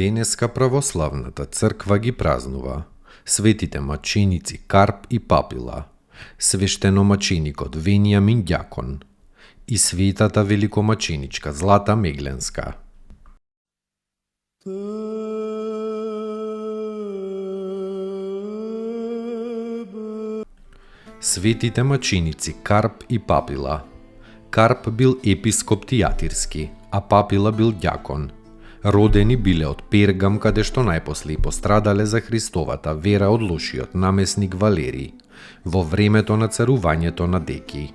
Денеска православната црква ги празнува светите маченици Карп и Папила, свештеномаченикот Венијамин Ѓакон и светата великомаченичка Злата Мегленска. Светите маченици Карп и Папила. Карп бил епископ Тијатирски, а Папила бил ѓакон. Родени биле од Пергам, каде што најпосле и пострадале за Христовата вера од лошиот намесник Валерий, во времето на царувањето на Деки.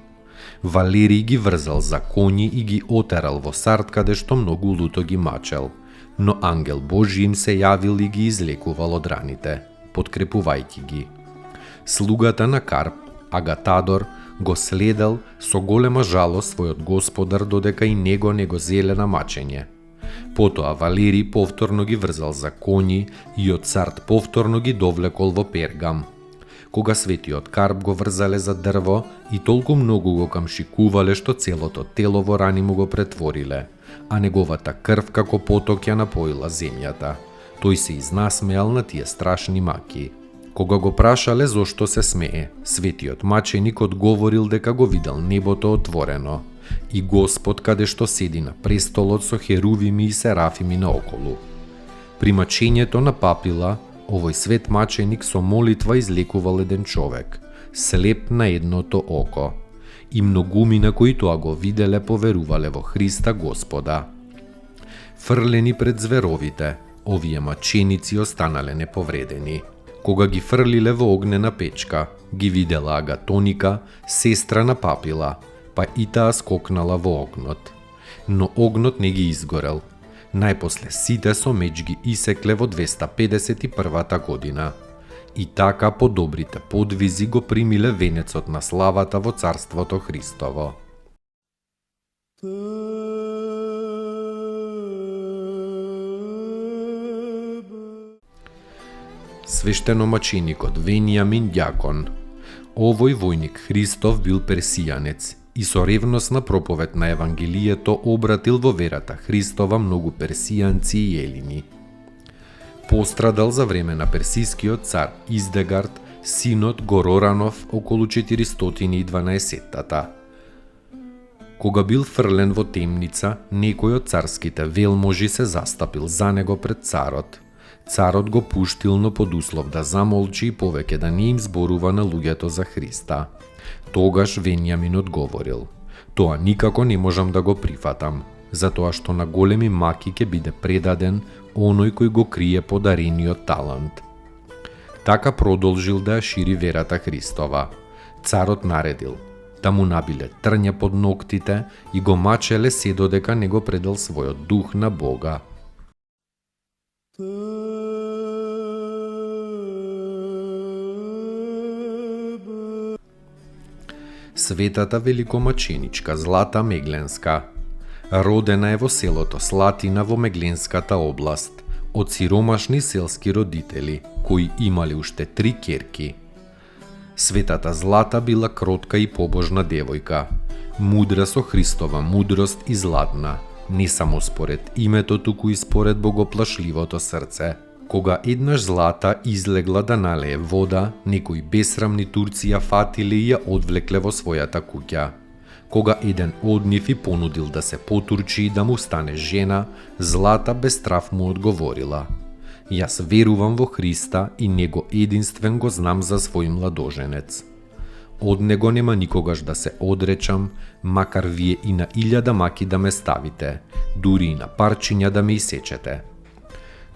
Валерий ги врзал за коњи и ги отерал во Сард, каде што многу луто ги мачел, но ангел Божи им се јавил и ги излекувал од раните, подкрепувајќи ги. Слугата на Карп, Агатадор, го следел со голема жалост својот господар додека и него не го зеле на мачење. Потоа Валерий повторно ги врзал за коњи и од Сард повторно ги довлекол во Пергам. Кога светиот Карп го врзале за дрво и толку многу го камшикувале што целото тело во рани му го претвориле, а неговата крв како поток ја напоила земјата. Тој се изнасмеал на тие страшни маки. Кога го прашале зошто се смее, светиот маченик одговорил дека го видел небото отворено и Господ каде што седи на престолот со херувими и серафими наоколу. При мачењето на Папила, овој свет маченик со молитва излекувал еден човек, слеп на едното око, и многумина кои тоа го виделе поверувале во Христа Господа. Фрлени пред зверовите, овие маченици останале неповредени. Кога ги фрлиле во огнена печка, ги видела Агатоника, сестра на Папила, па и таа скокнала во огнот. Но огнот не ги изгорел. Најпосле сите со меч ги исекле во 251 година. И така по добрите подвизи го примиле венецот на славата во Царството Христово. Свештеномаченикот Венијамин Ѓакон. Овој војник Христов бил персијанец и со ревносна проповед на Евангелието обратил во верата Христова многу персијанци и елини. Пострадал за време на персискиот цар Издегард, синот Гороранов, околу 412-тата. Кога бил фрлен во темница, некој од царските велможи се застапил за него пред царот. Царот го пуштил, но под услов да замолчи и повеќе да не им зборува на луѓето за Христа. Тогаш Венијамин одговорил: "Тоа никако не можам да го прифатам, затоа што на големи маки ќе биде предаден оној кој го крие подарениот талант." Така продолжил да ја шири верата Христова. Царот наредил да му набиле трња под ноктите и го мачеле се додека не го предал својот дух на Бога. Светата великомаченичка Злата Мегленска. Родена е во селото Слатина во Мегленската област, од сиромашни селски родители, кои имали уште 3 ќерки. Светата Злата била кротка и побожна девојка, мудра со Христова мудрост и златна, не само според името, туку и според богоплашливото срце. Кога еднаш Злата излегла да налее вода, некои бесрамни турци ја фатиле и ја одвлекле во својата куќа. Кога еден од нив и понудил да се потурчи и да му стане жена, Злата без страв му одговорила: "Јас верувам во Христа и него единствен го знам за свој младоженец. Од него нема никогаш да се одречам, макар вие и на 1000 маки да ме ставите, дури и на парчиња да ме исечете."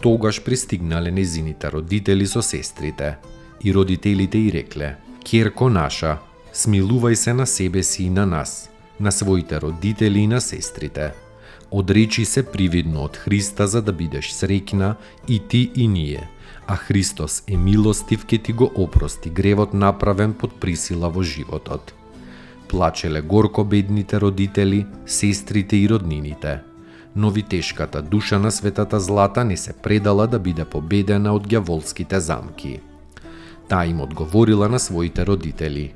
Тогаш пристигнале незините родители со сестрите, и родителите й рекле: "Ќерко наша, смилувај се на себе си и на нас, на своите родители и на сестрите. Одречи се привидно од Христа за да бидеш среќна и ти и ние, а Христос е милостив ке ти го опрости гревот направен под присила во животот. Плачеле горко бедните родители, сестрите и роднините. Но витешката душа на светата Злата не се предала да биде победена од ѓаволските замки. Таа им одговорила на своите родители: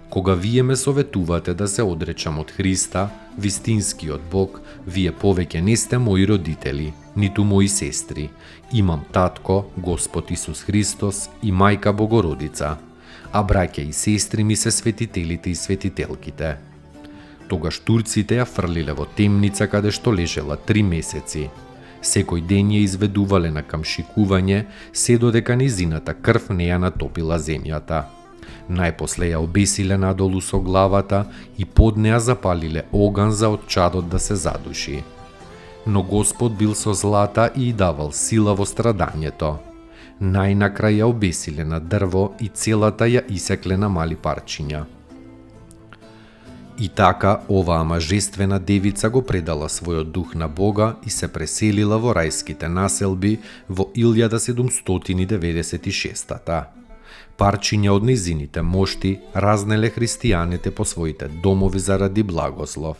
кога вие ме советувате да се одречам од Христа, вистинскиот Бог, вие повеќе не сте мои родители, ниту мои сестри. Имам татко, Господ Исус Христос и мајка Богородица, а браќа и сестри ми се светителите и светителките. Тогаш турците ја фрлиле во темница каде што лежела 3 месеци. Секој ден ја изведувале на камшикување, се додека низината крв не ја натопила земјата. Најпосле ја обесиле надолу со главата и под неа запалиле оган за од чадот да се задуши. Но Господ бил со Злата и давал сила во страдањето. Најнакрај ја обесиле на дрво и целата ја исекле на мали парчиња. И така, оваа мажествена девица го предала својот дух на Бога и се преселила во рајските населби во 1796-та. Парчиња од незините мошти разнеле христијаните по своите домови заради благослов.